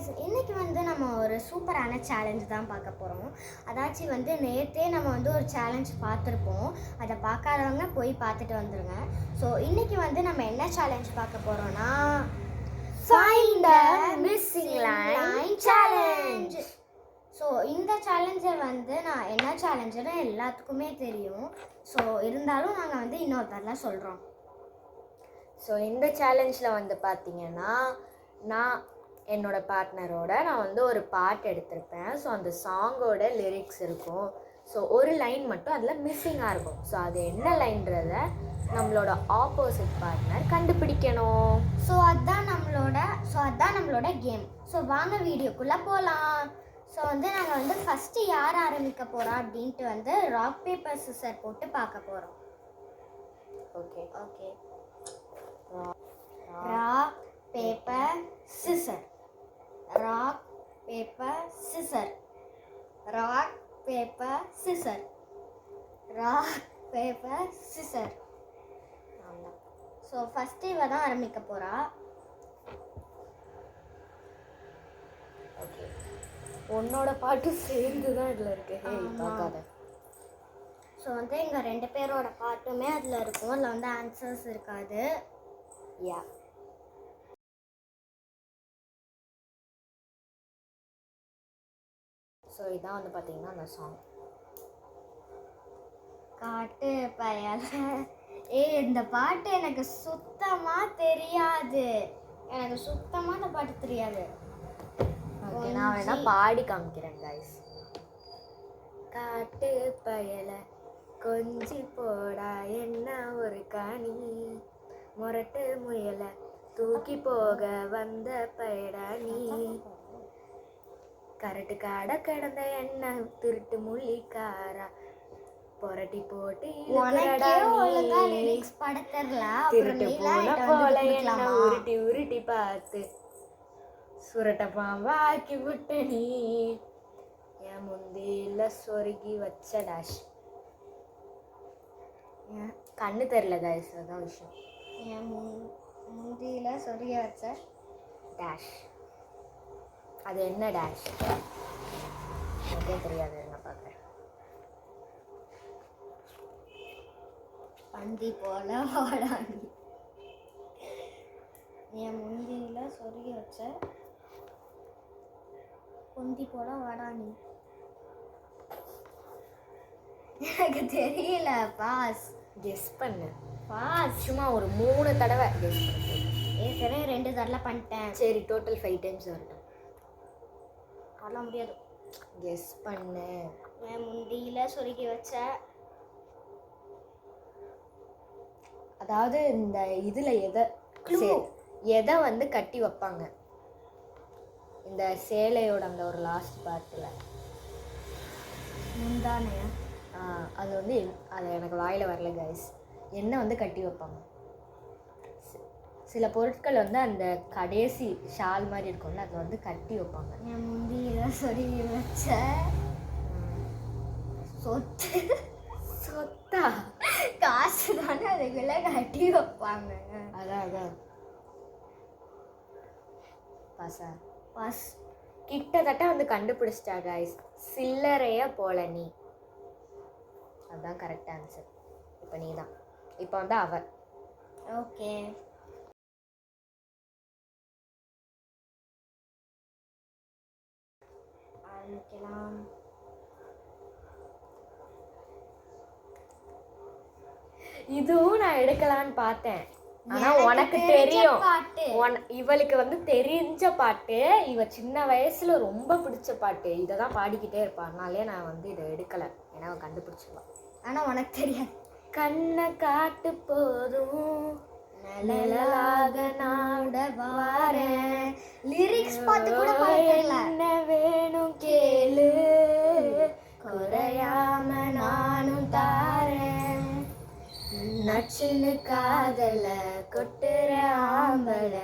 Guys, இன்னைக்கு வந்து நம்ம ஒரு சூப்பரான சேலஞ்ச் தான் பார்க்க போகிறோம். அதாச்சும் வந்து நேற்றே நம்ம வந்து ஒரு சேலஞ்ச் பார்த்துருப்போம். அதை பார்க்காதவங்க போய் பார்த்துட்டு வந்துடுங்க. ஸோ இன்னைக்கு வந்து நம்ம என்ன சேலஞ்ச் பார்க்க போகிறோம்னா find the missing line challenge. So இந்த சேலஞ்சை வந்து நான் என்ன சேலஞ்சுன்னு எல்லாத்துக்குமே தெரியும். ஸோ இருந்தாலும் நாங்கள் வந்து இன்னொருத்தரில் சொல்கிறோம். ஸோ இந்த சேலஞ்சில் வந்து பார்த்திங்கன்னா நான் என்னோடய பார்ட்னரோட நான் வந்து ஒரு பாட்டு எடுத்திருப்பேன். ஸோ அந்த சாங்கோட லிரிக்ஸ் இருக்கும். ஸோ ஒரு லைன் மட்டும் அதில் மிஸ்ஸிங்காக இருக்கும். ஸோ அது என்ன லைன்றத நம்மளோட ஆப்போசிட் பார்ட்னர் கண்டுபிடிக்கணும். ஸோ அதுதான் நம்மளோட கேம். ஸோ வாங்க வீடியோக்குள்ளே போகலாம். ஸோ வந்து நாங்கள் வந்து ஃபஸ்ட்டு யார் ஆரம்பிக்க போகிறோம் அப்படின்ட்டு வந்து ராக் பேப்பர் சிசர் போட்டு பார்க்க போகிறோம். Okay okay rock paper scissor, rock paper scissor, rock paper scissor, rock paper scissor. So first இவ தான் ஆரம்பிக்க போகிறா. ஓகே, உன்னோட பாட்டு சேர்ந்து தான் இதில் இருக்கு. பார்க்காத. ஸோ வந்து எங்கள் 2 பேரோட பாட்டுமே அதில் இருக்கும். அதில் வந்து ஆன்சர்ஸ் இருக்காது. யா, ஸோ இதான் வந்து பார்த்தீங்கன்னா அந்த சாங். காட்டு பயல. இந்த பாட்டு எனக்கு சுத்தமாக தெரியாது. எனக்கு சுத்தமாக இந்த பாட்டு தெரியாது. ஓகே, நான் வேணா பாடி காமிக்கிறேன் கைஸ். காட்டு பயல கொஞ்சி போடா என்ன ஒரு கனி, முரட்டு முயல தூக்கி போக வந்த பயடா நீ, கரட்டு காட கிடந்த என்ன திருட்டு முள்ளிக்காரா புரட்டி போட்டு திருட்டு பூனை போல என்ன உருட்டி உருட்டி பார்த்து சுரட்ட பாம்பாக்கி விட்டு நீ, என் முந்தியில சொருகி வச்ச டேஷ். கண்ணு தெரியல கைஸ், அதான் விஷயம். என் முந்தியில சொருகி வச்ச டேஷ். அது என்ன டேஷ் எனக்கே தெரியாது. நான் பார்க்குறேன். பந்தி போல வாடானி, என் முந்தியில சொருகி வச்ச பொந்தி போல வாடானி. எனக்கு தெரியல. பாஸ். கெஸ் பண்ணு. பாஸ். சும்மா ஒரு 3 தடவை கெஸ் பண்ணு. ஏற்கனவே 2 தடவை பண்ணிட்டேன். சரி, டோட்டல் 5 டைம்ஸ் வரட்டும். சொல்ல முடியாது. கெஸ் பண்ணு. என் முந்தியில சொருகி வச்ச, அதாவது இந்த இதில் எதை வந்து கட்டி வைப்பாங்க இந்த சேலையோட அந்த ஒரு லாஸ்ட் பார்ட்டில்? முந்தானையா? அது வந்து அது எனக்கு வாயில் வரல கைஸ். என்ன வந்து கட்டி வைப்பாங்க? சில பொருட்கள் வந்து அந்த கடைசி ஷால் மாதிரி இருக்கும்ல, அதை வந்து கட்டி வைப்பாங்க. என் முந்தியில சொருகி வச்ச சொத்து. சொத்தா? காசு தானே, அதுக்குள்ள கட்டி வைப்பாங்க. அதான் பாசா. பாஸ். கிட்டத்தட்ட வந்து கண்டுபிடிச்சிட்டா கைஸ். சில்லறைய போல நீ, அதுதான் கரெக்ட் ஆன்சர். இப்போ நீ தான். இப்போ வந்து அவ. ஓகே, ஆரம்பிக்கலாம். இதுவும் நான் எடுக்கலான்னு பார்த்தேன். ஆனா உனக்கு தெரியும், இவளுக்கு வந்து தெரிஞ்ச பாட்டு, இவ சின்ன வயசுல ரொம்ப பிடிச்ச பாட்டு, இதை தான் பாடிக்கிட்டே இருப்பான். அதனாலே நான் வந்து இதை எடுக்கலை, ஏன்னா அவன் கண்டுபிடிச்சிருவான். ஆனா உனக்கு தெரியாது. கண்ணை காட்டு போதும் நிழலாக நாட வாரேன், லிரிக்ஸ் பார்த்து கூட பாடல. என்ன வேணும் கேளு, குறையாம நானும் தாரேன், நச்சுன்னு காதல கொட்டுற ஆம்பள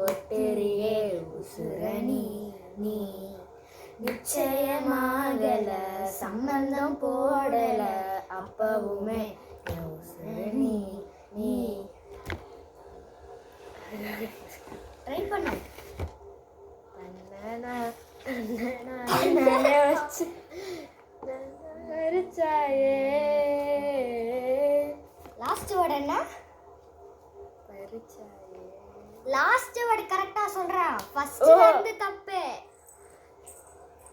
ஒட்டுறியே உசுரணி நீ, நிச்சயமாகல சம்பந்தம் போடல அப்பவுமே உசுரணி நீ. ட்ரை பண்ண. தன்னை நானே வச்சு பறிச்சாயே. லாஸ்ட் வேர்டு என்ன? பறிச்சாயே. லாஸ்ட் வேர்டு கரெக்டா சொல்றேன். ஃபர்ஸ்ட் வந்து தப்பு.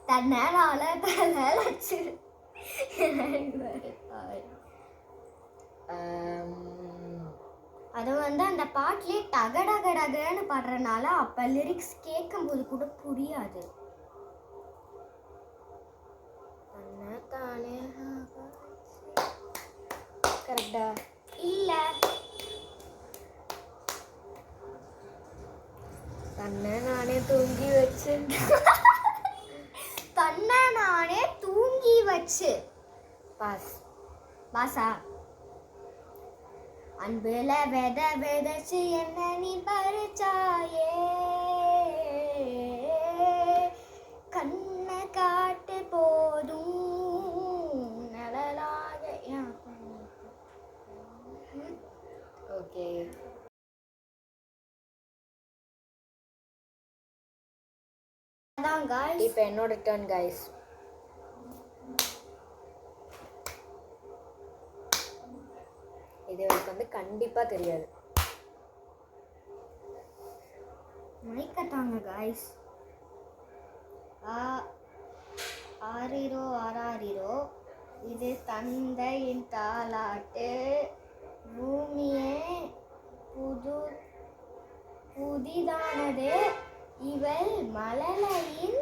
தன்னால தன்னாலச்சு. அது வந்து அந்த பாட்டிலே டகடகடகன்னு பாடுறதுனால அப்ப லிரிக்ஸ் கேட்கும்போது கூட புரியாது. தானே கரெக்டா? இல்ல. தன்னை நானே தூங்கி வச்சு. தன்னை நானே தூங்கி வச்சு. பாஸ். பாசா? அன்புல விதைச்சு என்ன நீ பறிச்சாயே, கண்ணை காட்டு போதும் நிழலாக. ஓகே, அதான் guys. இப்போ என்னோட டர்ன் கைஸ். இது எனக்கு வந்து கண்டிப்பா தெரியாது. மைக்கத்தாங்க guys. ஆரிரோ ஆராரிரோ, இது தந்தையின் தாலாட்டு, பூமியே புதிதானது, இவள் மழலையின்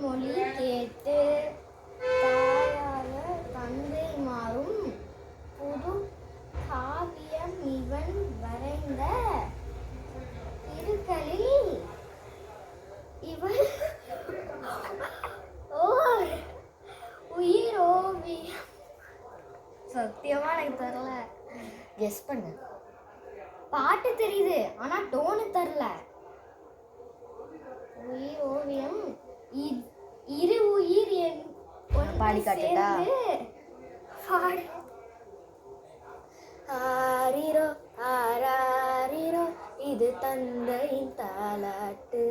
மொழி கேட்டு, தாயாக தந்தை மாறும் புது காவியம் இவன் வரைந்த திருக்களில் இவள் ஓர் உயிர் ஓவியம். சத்தியமா எனக்கு தெரியல. கெஸ் பண்ணு. பாட்டு தெரியுது ஆனா டோனு தெரியல. உயிர் ஓவியம் இரு உயிர் பாடி காட்டுடா. ஆரிரோ ஆராரிரோ, இது தந்தையின் தாலாட்டு,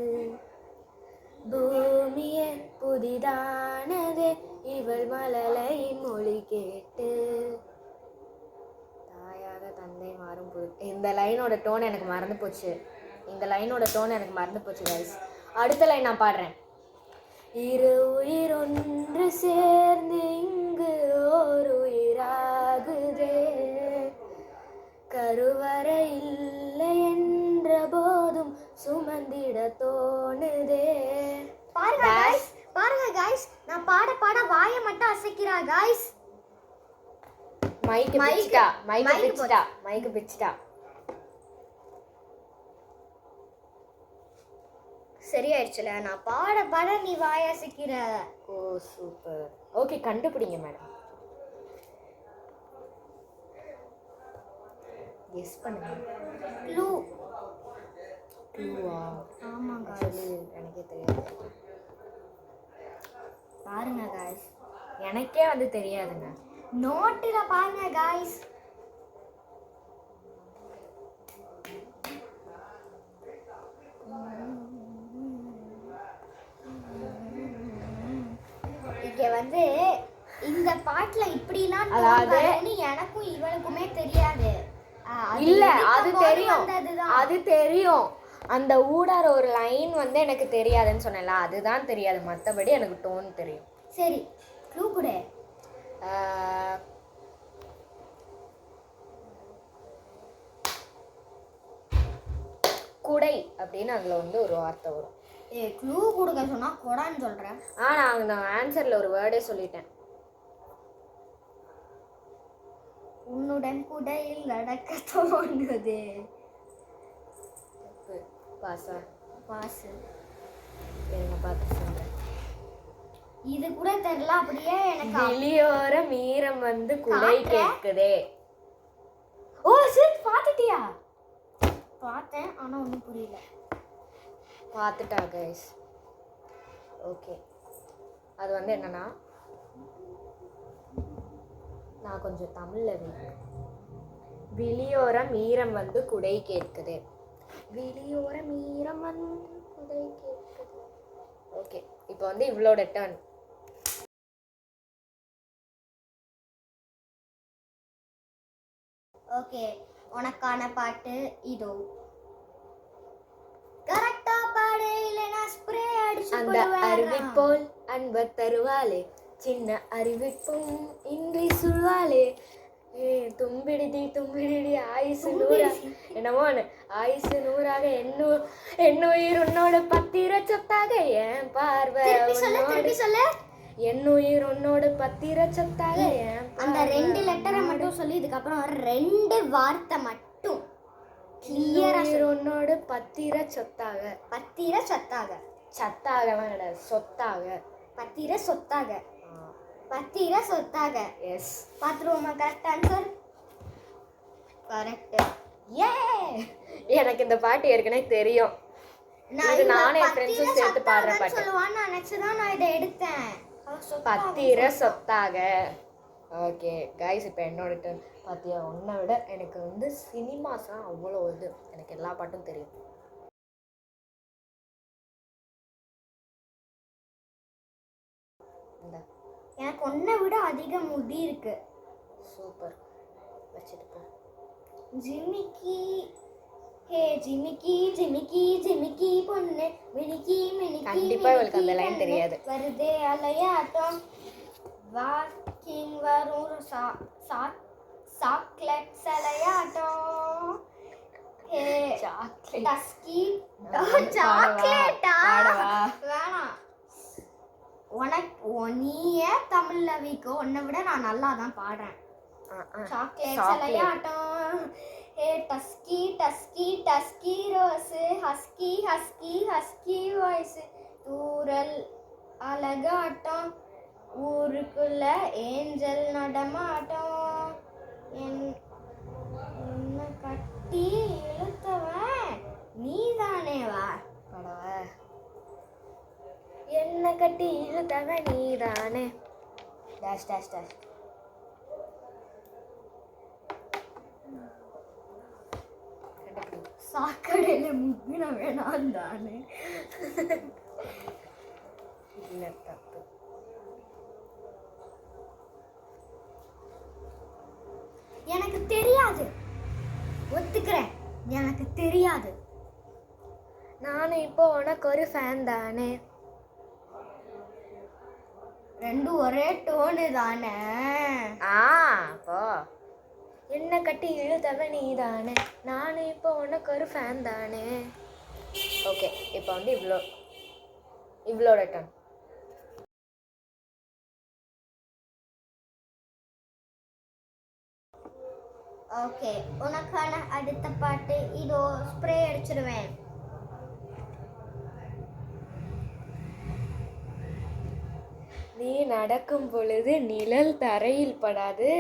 பூமியே புதிதானது, இவள் மழலையின் மொழி கேட்டு, தாயாக தந்தை மாறும் புது. இந்த லைனோட டோன் எனக்கு மறந்து போச்சு. கைஸ். அடுத்த லைன் நான் பாடுறேன். இரு உயிர் ஒன்று சேர்ந்து இங்கு ஓர் உயிராகுதே, கருவறை இல்லை என்ற போதும் சுமந்திட தோணுதே. பாருங்க guys, நான் பாட வாயை மட்டும் அசைக்கிறா guys. மைக்கு பிச்சிட்டா. சரியாயிடுச்சுல. நான் பாட நீ வாயை அசைக்கிற. ஓ சூப்பர். ஓகே, கண்டுபிடிங்க மேடம். கெஸ் பண்ணுங்க. க்ளூவா? ஆமாங்க எனக்கே தெரியாது. பாருங்க guys. எனக்கே வந்து தெரியாதுங்க. நோட்டுல பாருங்க guys. இங்க வந்து இந்த பாட்டுல இப்படிலாம் வரும்னு எனக்கும் இவளுக்குமே தெரியாது. இல்ல, அது தெரியும். அந்த ஊடார ஒரு லைன் வந்து எனக்கு தெரியாதுன்னு சொன்னேன்ல, அதுதான் தெரியாது. மற்றபடி எனக்கு டோன் தெரியும். சரி, க்ளூ கூட. குடை அப்படின்னு அதுல வந்து ஒரு வார்த்தை வரும். க்ளூ கொடுக்க சொன்னா கொடான்னு சொல்றேன். நான் ஆன்சர்ல ஒரு வேர்டே சொல்லிட்டேன். உன்னுடன் குடையில் நடக்க தோணுது. பாஸ். என்ன பார்த்து சொல்றேன். இது கூட தெரியல. அப்படியே எனக்கு வெளியோர மீரம் வந்து குடை கேட்குதே. ஓ சரி, பாத்துட்டியா? பார்த்தேன் ஆனா ஒன்றும் புரியல. பார்த்துட்டா கைஸ். ஓகே, அது வந்து என்னன்னா, நான் கொஞ்சம் தமிழில் வெளியோரம் ஈரம் வந்து குடை கேட்குது. வெளியோரம் ஈரம் வந்து ஓகே, இப்போ வந்து இவளோட டர்ன். ஓகே, உனக்கான பாட்டு இதோ. கரெக்டா பாடு, இல்லைனா ஸ்ப்ரே அடிச்சு அந்த அறிவிப்போல் அன்ப தருவாளே, சின்ன அறிவிப்பும் இன்றி சுழ்வாளே, தும்பிடிடி தும்பிடிடி ஆயுசு நூறா, என்னமோ ஆயுசு நூறாக என்னுயிர் உன்னோட பத்திர சொத்தாக, என் பார்வை என்னுயிர் உன்னோட பத்திர சொத்தாக, அந்த 2 லெட்டரை மட்டும் சொல்லி இதுக்கப்புறம் 2 வார்த்தை மட்டும் கிளியரா உன்னோட பத்திர சொத்தாக. பத்திர சொத்தாக, சத்தாகலாம் கிடையாது, சொத்தாக. பத்திர சொத்தாக, பத்திர சொத்தாக. எஸ், பாத்துருவோமா? Correct answer. கரெக்ட். ஏ, எனக்கு இந்த பாட்டு ஏற்கனவே தெரியும். நானே என் ஃப்ரெண்ட்ஸும் சேர்த்து பாடுற பாட்டு. சொல்லுவான்னு நினைச்சுதான் நான் இதை எடுத்தேன். பத்திர சொத்தாக. ஓகே கைஸ், இப்போ என்னோட டர்ன். பார்த்தியா, உன்னை விட எனக்கு வந்து சினிமாஸ் தான் அவ்வளோ இது, எனக்கு எல்லா பாட்டும் தெரியும். எனக்கு உன்னை விட அதிக முடி இருக்கு. சூப்பர், வச்சுட்டு போ. ஜிமிக்கி ஹே ஜிமிக்கி ஜிமிக்கி ஜிமிக்கி பொண்ணு மினிக்கி மினிக்கி. கண்டிப்பா இவளுக்கு அந்த லைன் தெரியாது. வருதே அலையாட்டம், வாக்கிங் வரும் சாக்லேட் சலையாட்டம். ஹே சாக்லேட் டஸ்கி சாக்லேட்டா வேணாம். நீயே தமிழ்ல வீக்கோ, உன்னை விட நான் நல்லா தான் பாடுறேன். சாக்லேட் சலையாட்டம். Hey dusky dusky dusky rose, husky husky husky voice, தூரல் அழகாட்டம், ஊருக்குள்ள ஏஞ்சல் நடமாட்டம், என்ன கட்டி இழுத்தவன் நீதானேவா? படவ என்ன கட்டி இழுத்தவன் நீதானே. Dash dash dash. சாக்கடையில முக்கின வேணாம் தானே. இல்லை, தப்பு. எனக்கு தெரியாது, ஒத்துக்கிறேன், எனக்கு தெரியாது. நானும் இப்போ உனக்கு ஒரு ஃபேன் தானே. ரெண்டும் ஒரே டோனு தானே. அப்போ என்ன கட்டி இழுத்தவ நீ தானே, நானும் இப்போ உனக்கு ஒரு ஃபேன் தானே. ஓகே, இப்போ வந்து இவ்வளோட டர்ன். ஓகே, உனக்கான அடுத்த பாட்டு இதோ. ஸ்ப்ரே அடிச்சிருவேன். நீ நடக்கும் பொழுது நிழல் தரையில் படாது,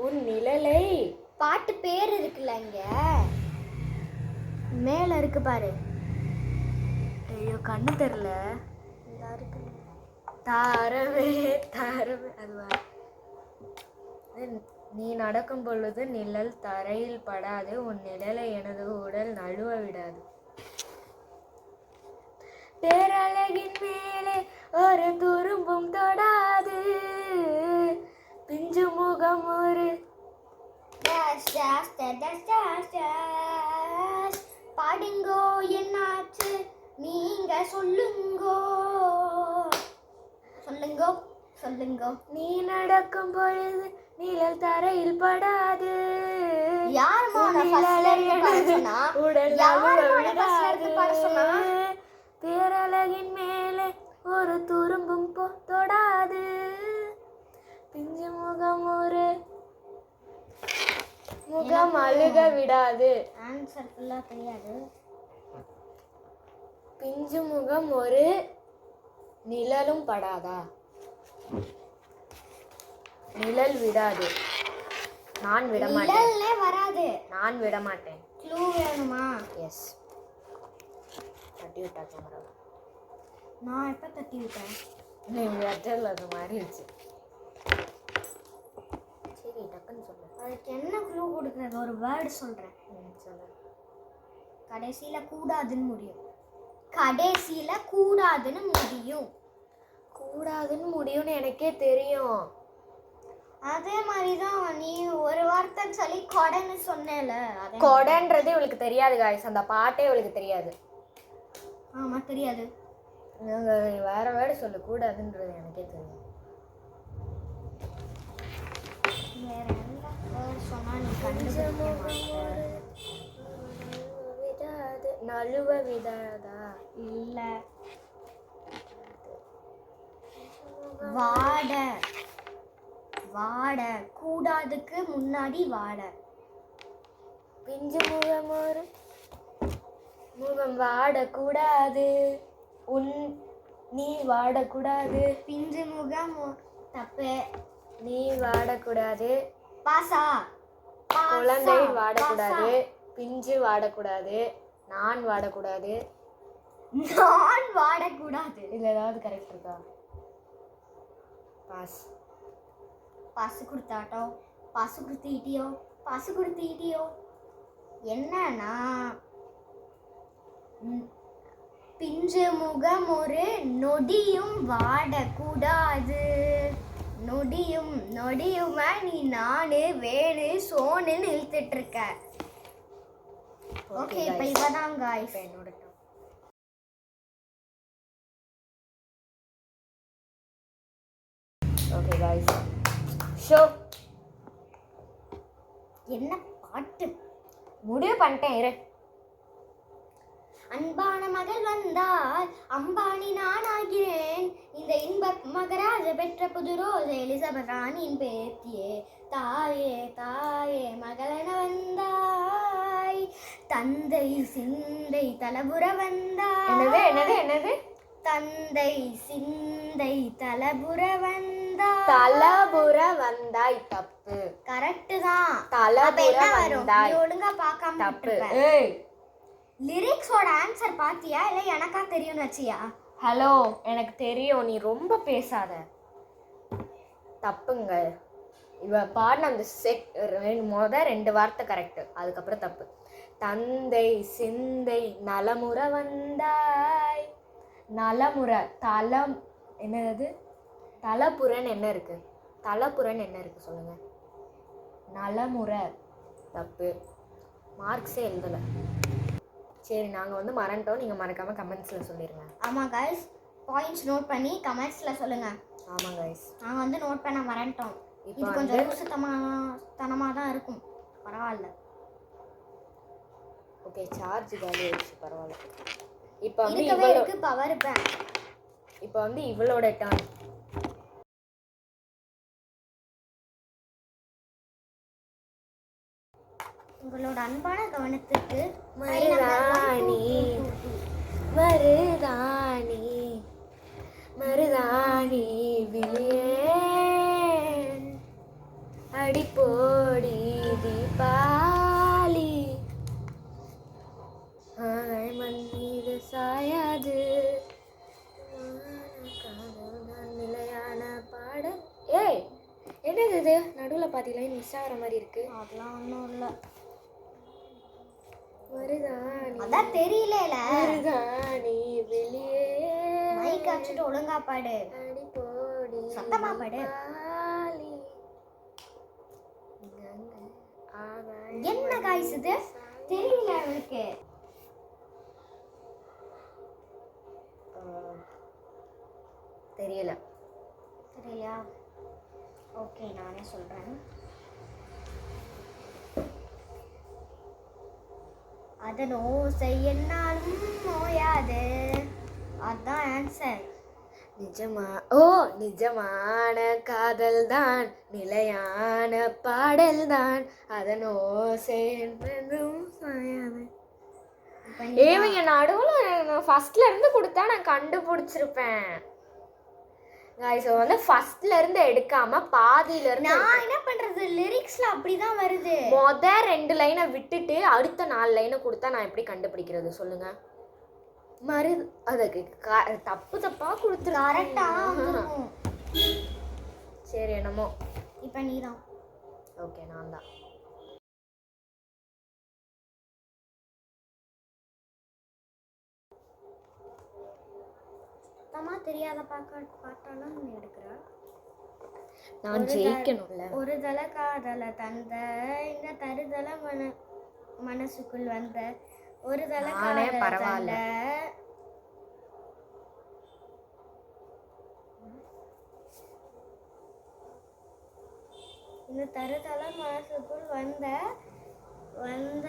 உன் நிழலை. பாட்டு பேர் இருக்குல்ல, இங்க மேல இருக்கு பாரு. ஐயோ, கண்ணு தெரியல. தாரவே தாரவே, அதுவா? நீ நடக்கும் பொழுது நிழல் தரையில் படாது, உன் நிழலை எனது உடல் நழுவ விடாது. பேரழகின் மேலே ஒரு துரும்பும் தொடாது, பிஞ்சு முகம் ஒரு. பாடுங்கோ, என்னாச்சு நீங்க சொல்லுங்கோ சொல்லுங்கோ சொல்லுங்கோ. நீ நடக்கும் பொழுது நிழல் தரையில் படாது, உடல் பேரழகின் மேலே ஒரு துரும்பும் தொடாது, பிஞ்சு முகம் ஒரு முகம் அழுக விடாது. ஆன்சர் ஃபுல்லா தெரியாது. பிஞ்சு முகம் ஒரு நிழலும் படாதா? நிழல் விடாது. நான் விட மாட்டேன். நிழல்லே வராது. நான் விட மாட்டேன். க்ளூ வேணுமா? எஸ். தட்டி விட்டா கேமரா. நான் எப்ப தட்டி விட்டேன்? நீ வெட்டல் அது மாறிடுச்சு. சரி, டக்குன்னு சொல்லு. அதுக்கு என்ன க்ளூ கொடுக்குறது? ஒரு வேர்டு சொல்றேன். சொல்லு. கடைசியில கூடாதுன்னு முடியும். கடைசியில கூடாதுன்னு முடியும். கூடாதுன்னு முடியும்னு எனக்கே தெரியும். அதே மாதிரி தான் நீ ஒரு வார்த்தை சொல்லி கொடைன்னு சொன்னேல. கொடைன்றதே இவளுக்கு தெரியாது காய்ஸ். அந்த பாட்டே இவளுக்கு தெரியாது. ஆமா தெரியாது. வேற வேற சொல்ல கூடாதுன்றது எனக்கே தெரியும். வேற என்ன வேற சொன்னா நீ கண்டுபிடிக்க மாட்ட. நழுவ விடாதா? இல்ல. வாட. வாட கூடாதுக்கு முன்னாடி வாட. பிஞ்சு முகம் ஒரு முகம் வாடக்கூடாது. நீ வாடக்கூடாது. பிஞ்சு முகம் தப்பு. நீ வாடக்கூடாது. பாசா. குழந்தை வாடக்கூடாது. பிஞ்சு வாடக்கூடாது. நான் வாடக்கூடாது. நான் வாடக்கூடாது. இதுல ஏதாவது கரெக்ட் இருக்கா? பாஸ். பசு கொடுத்தாட்டோ, பசு கொடுத்தீட்டியோ, பசு கொடுத்தீட்டியோ. என்னன்னா பிஞ்சு முகம் ஒரு நொடியும் வாடக்கூடாது. நொடியும் நொடியுமா நீ நானு வேணு சோனுன்னு இழுத்துட்டு இருக்க. ஓகே இப்போ இவதான் காய்ஸ் என்னோட ஓகே गाइस ஷோ என்ன பாட்டு முடிவு பண்ணிட்டேன் இரு. அன்பான மகள் வந்தால் அம்பானி நான் ஆகிறேன். இந்த இன்ப மகராஜ பெற்ற புது ரோஜ எலிசபெத் ராணியின் பேத்தியே. தாயே தாயே மகளென வந்தாய். தந்தை சிந்தை தலபுற வந்தாய். என்னது என்னது என்னது? தந்தை சிந்தை தலபுற வந்தாய். தலபுற வந்தாய் தப்பு. கரெக்ட் தான். தலபுற வந்தாய். நீ ஒழுங்கா பார்க்காம தப்பு. விட்டுருப்ப. ஏய் லிரிக்ஸோட ஆன்சர் பாத்தியா இல்ல எனக்கா தெரியும்னு வச்சியா? ஹலோ எனக்கு தெரியும், நீ ரொம்ப பேசாத. தப்புங்க. இவ பாடின அந்த ரெண்டு வார்த்தை கரெக்டு, அதுக்கப்புறம் தப்பு. தந்தை சிந்தை நலமுற வந்தாய். நலமுற தலம் என்னது? தலப்புறன் என்ன இருக்கு? தலப்புறன் என்ன இருக்கு சொல்லுங்க. நலமுறை தப்பு. மார்க்ஸே எழுதலை. சரி நாங்கள் வந்து மறந்துட்டோம், நீங்கள் மறக்காமல் கமெண்ட்ஸில் சொல்லிடுங்க. ஆமாம் கைஸ், பாயிண்ட்ஸ் நோட் பண்ணி கமெண்ட்ஸில் சொல்லுங்கள். ஆமாம் கைஸ், நாங்கள் வந்து நோட் பண்ண மறந்துட்டோம். இது கொஞ்சம் தனமாக தான் இருக்கும், பரவாயில்ல. ஓகே சார்ஜ் காலி ஆயிடுச்சு, பரவாயில்ல. இப்போ வந்து இவளுக்கு பவர் பேங்க். இப்போ வந்து இவளோட டர்ன். உங்களோட அன்பான கவனத்துக்கு மருதாணி மருதாணி மருதாணி விழியே அடிப்போடி தீபாலி மண் மீது சாயாது நிலையான பாடல். ஏய் என்னது இது? நடுவில் பாத்தீங்களா மிஸ் ஆகிற மாதிரி இருக்கு. அதெல்லாம் ஒன்றும் இல்லை. மருதாணி அதான் தெரியல. மருதாணி வெளியே மைக் வச்சுட்டு ஒழுங்கா பாடு, அடி போடி சத்தமா பாடு. என்ன காய்ஸ் இது? தெரியல அவளுக்கு. தெரியல. தெரியலையா? ஓகே நானே சொல்றேன். அதன் ஓசை என்னாலும் ஓயாது. அதான் ஆன்சர். நிஜமான காதல் தான் நிலையான பாடல் தான் அதன் ஓசை என்றும் சாயாது. ஏவங்க நடுவில் ஃபர்ஸ்ட்ல இருந்து கொடுத்தா நான் கண்டுபிடிச்சிருப்பேன். ஸோ வந்து ஃபர்ஸ்ட்ல இருந்து எடுக்காம பாதியில இருந்து. நான் என்ன பண்றது, லிரிக்ஸ்ல அப்படிதான் வருது. மொத 2 லைனை விட்டுட்டு அடுத்த 4 லைனை கொடுத்தா நான் எப்படி கண்டுபிடிக்கிறது சொல்லுங்க. அதுக்கு தப்பு தப்பா கொடுத்துரு. கரெக்டா? சரி என்னமோ. இப்போ நீதான். ஓகே நான் தான். சுத்தமாக தெரியாத பாட்டாலும் நீ எடுக்கிற. நான் ஜெயிக்கணும்ல. ஒரு தலை காதலை தந்த இந்த தருதலை மனசுக்குள் வந்த ஒரு தலை நானே காதலை பரவாயில்ல. தந்த இந்த தருதலை மனசுக்குள் வந்த வந்த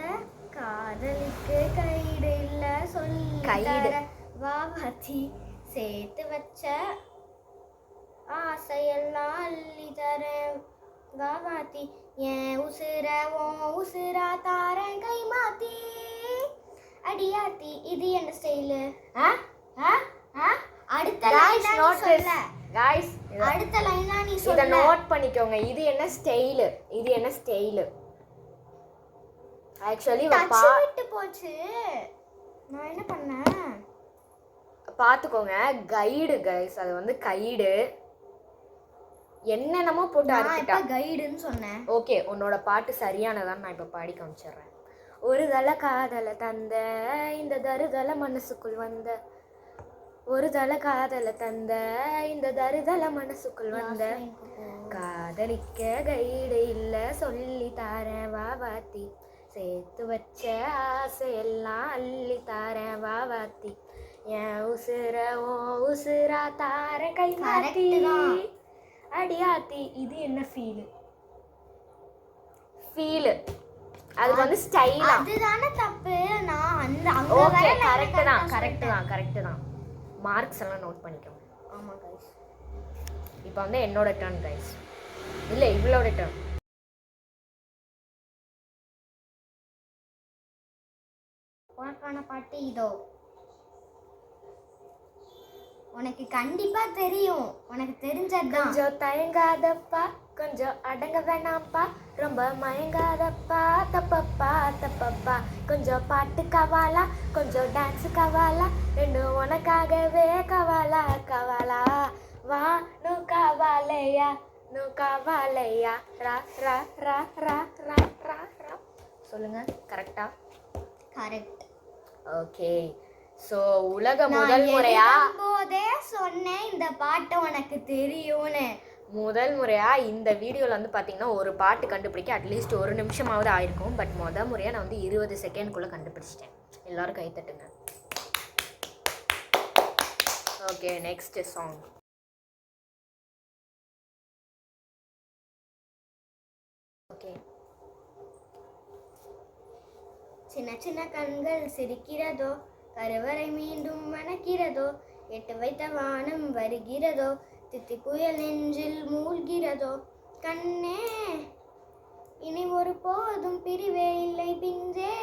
காதலிக்கு கைடு இல்ல சொல்லி கைடு. வாவாத்தி சேர்த்து வச்ச ஆசையெல்லாம் அள்ளி தரேன் வாவாத்தி என் உசுர உசுரா தாரன் கை மாத்தி அடியாத்தி. இது என்ன ஸ்டைலு? அடுத்த அடுத்த லைனா நீ இத சொல்ல. நோட் பண்ணிக்கோங்க. இது என்ன ஸ்டைலு? இது என்ன ஸ்டைலு? ஆக்சுவலி விட்டு போச்சு. நான் என்ன பண்ணேன் பாத்துக்கோங்க. கைடு கைஸ், அது வந்து கைடு. என்னென்னமோ போட்டு அறுத்துட்டா. கைடுன்னு சொன்னேன். ஓகே, உன்னோட பாட்டு சரியானதான் நான் இப்ப பாடி காமிச்சிடுறேன். ஒரு தலை காதலை தந்த இந்த தருதலை மனசுக்குள் வந்த ஒரு தலை காதலை தந்த இந்த தருதலை மனசுக்குள் வந்த காதலிக்க கைடு இல்ல சொல்லி தாரேன் வாவாத்தி சேர்த்து வச்ச ஆசையெல்லாம் அள்ளி தாரேன் வாவாத்தி என் உசுர உசுரா தார கை மாத்தி அடியாத்தி. இது என்ன ஃபீலு? ஃபீலு அது வந்து ஸ்டைலா. அதுதானே தப்பு. நான் அந்த ஓகே, கரெக்ட் தான். மார்க்ஸ் எல்லாம் நோட் பண்ணிக்கோங்க. ஆமா गाइस. இப்போ வந்து என்னோட டர்ன் गाइस. இல்ல இவளோட டர்ன். உனக்கான பாட்டு இதோ. உனக்கு கண்டிப்பா தெரியும். உனக்கு தெரிஞ்சதுதான். கொஞ்சம் தயங்காதப்பா, கொஞ்சம் அடங்க வேணாம்ப்பா, ரொம்ப மயங்காதப்பா, தப்பப்பா தப்பப்பா, கொஞ்சம் பாட்டு கவாலா, கொஞ்சம் டான்ஸ் கவாலா, ரெண்டும் உனக்காகவே கவாலா கவாலா, வா நூ கவாலையா நூ கவாலையா, ரா ரா ரா ரா ரா ரா ரா. சொல்லுங்க, கரெக்டா? கரெக்ட். ஓகே. ஸோ உலக முதல் முறையா போதே சொன்னேன் இந்த பாட்டு உனக்கு தெரியும்னு. முதல் முறையா இந்த வீடியோவில் வந்து பார்த்தீங்கன்னா ஒரு பாட்டு கண்டுபிடிக்க அட்லீஸ்ட் 1 நிமிஷமாவது ஆயிருக்கும். பட் முதல் முறையாக நான் வந்து 20 செகண்ட்குள்ளே கண்டுபிடிச்சிட்டேன். எல்லாரும் கை தட்டுங்க. Okay, next song. ஓகே. சின்ன சின்ன கண்கள் சிரிக்கிறதோ, கருவறை மீண்டும் மணக்கிறதோ, எட்டு வைத்த வானம் வருகிறதோ, தித்தி புயல் நெஞ்சில் மூழ்கிறதோ, கண்ணே இனி ஒரு போதும் பிரிவே இல்லை பிஞ்சே,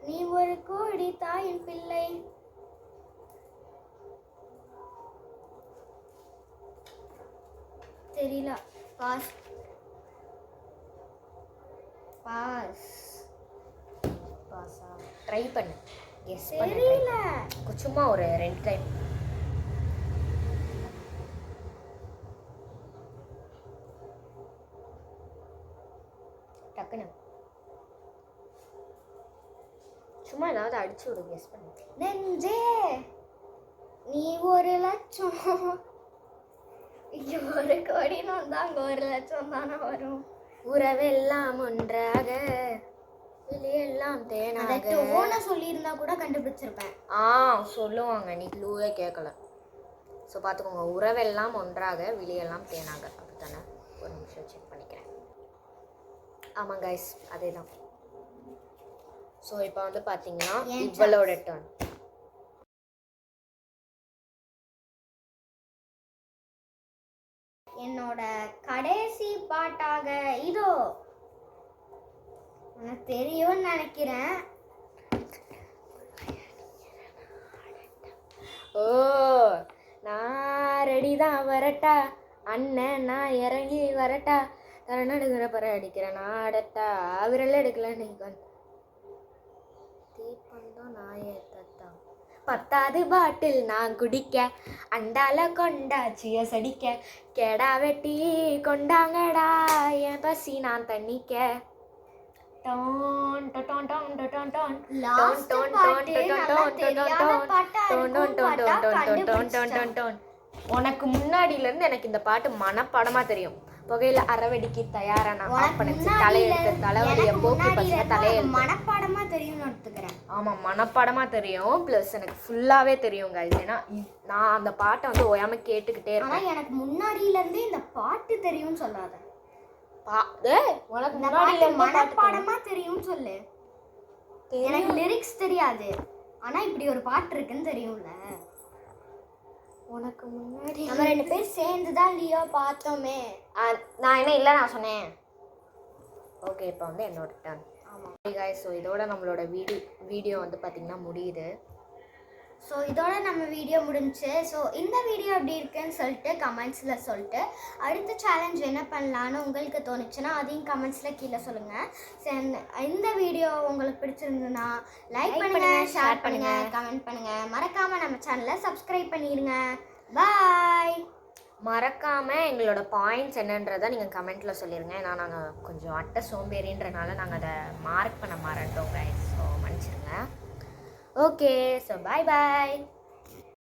நீ ஒரு கோடி தாயின் பிள்ளை. தெரியல. பாஸ் பாஸ் பாஸா? ட்ரை பண்ணு. எஸ் தெரியல. சும்மா ஒரு 2 டைம். டக்குன்னு சும்மா ஏதாவது அடிச்சு விடு. கெஸ் பண்ணு. நெஞ்சே நீ 1,00,000, இங்க 1 கோடின்னு வந்தா அங்க 1,00,000 தானே வரும். உறவெல்லாம் ஒன்றாக வெளியெல்லாம் தேனாக. ஓன சொல்லியிருந்தா கூட கண்டுபிடிச்சிருப்பேன். சொல்லுவாங்க, நீ க்ளூவே கேட்கல. ஸோ பார்த்துக்கோங்க, உறவெல்லாம் ஒன்றாக வெளியெல்லாம் தேனாக. அப்படித்தானே? ஒரு நிமிஷம் செக் பண்ணிக்கிறேன். ஆமாம் கைஸ், அதே தான். ஸோ இப்போ வந்து பார்த்தீங்கன்னா இவளோட டர்ன். என்னோட கடைசி பாட்டாக இதோ. உனக்கு தெரியும்னு நினைக்கிறேன். ஓ, நான் ரெடி தான் வரட்டா, அண்ணன் நான் இறங்கி வரட்டா, தரநடுகிற பற அடிக்கிறேன் நான் அடட்டா, விரல் எடுக்கல நீங்கள் தீப்பந்தம் நான் ஏத்தத்தான், 10வது பாட்டில் நான் குடிக்க, அண்டால கொண்டாச்சிய சடிக்க, கெடா வெட்டி கொண்டாங்கடா என் பசி நான் தண்ணிக்க. டோன் டோன் டோன் டோன் டோன் டோன் லாஸ்ட் பாட்டு நல்லா தெரியாத பாட்டா இருக்கும். பாட்டா கண்டுபிடிச்சிட்டேன். உனக்கு முன்னாடியிலேருந்து எனக்கு இந்த பாட்டு மனப்பாடமாக தெரியும். புகையில அறவெடிக்கு தயாரான ஆப்பனச்சு தலையெடுத்து தலைவலியை போக்கி பசங்க தலையெழுத்து மனப்பாடமா தெரியும்னு எடுத்துக்கிறேன். ஆமாம் மனப்பாடமாக தெரியும். ப்ளஸ் எனக்கு ஃபுல்லாகவே தெரியும் guys. ஏன்னா நான் அந்த பாட்டை வந்து ஓயாமல் கேட்டுக்கிட்டே ஆனா இருக்கேன். எனக்கு முன்னாடியில இருந்தே இந்த பாட்டு தெரியும்னு சொல்லாத. உனக்கு இந்த முன்னாடியில பாட்டு இருந்த பாட்டு மனப்பாடமா தெரியும்னு சொல்லு. எனக்கு லிரிக்ஸ் தெரியாது, ஆனா இப்படி ஒரு பாட்டு இருக்குன்னு தெரியும்ல. உனக்கு முன்னாடி நம்ம 2 பேர் சேர்ந்து தான் லியோ பார்த்தோமே. நான் என்ன இல்லை நான் சொன்னேன். ஓகே, இப்போ வந்து என்னோட டர்ன். ஆமா. guys, ஸோ இதோட நம்மளோட வீடியோ வந்து பார்த்திங்கன்னா முடியுது. ஸோ இதோட நம்ம வீடியோ முடிஞ்சுச்சு. ஸோ இந்த வீடியோ எப்படி இருக்குன்னு சொல்லிட்டு கமெண்ட்ஸில் சொல்லிட்டு அடுத்த சேலஞ்ச் என்ன பண்ணலான்னு உங்களுக்கு தோணுச்சுன்னா அதையும் கமெண்ட்ஸில் கீழே சொல்லுங்கள். ஸோ இந்த வீடியோ உங்களுக்கு பிடிச்சிருந்ததுன்னா லைக் பண்ணுங்கள், ஷேர் பண்ணுங்கள், கமெண்ட் பண்ணுங்கள். மறக்காமல் நம்ம சேனலை சப்ஸ்கிரைப் பண்ணிடுங்க. பாய். மறக்காமல் எங்களோட பாயிண்ட்ஸ் என்னன்றதை நீங்கள் கமெண்ட்டில் சொல்லிடுங்க. ஏன்னா நாங்கள் கொஞ்சம் அட்டை சோம்பேறின்றனால நாங்கள் அதை மார்க் பண்ண மறந்துட்டோம் guys. ஸோ மன்னிச்சிடுங்க. Okay, so bye.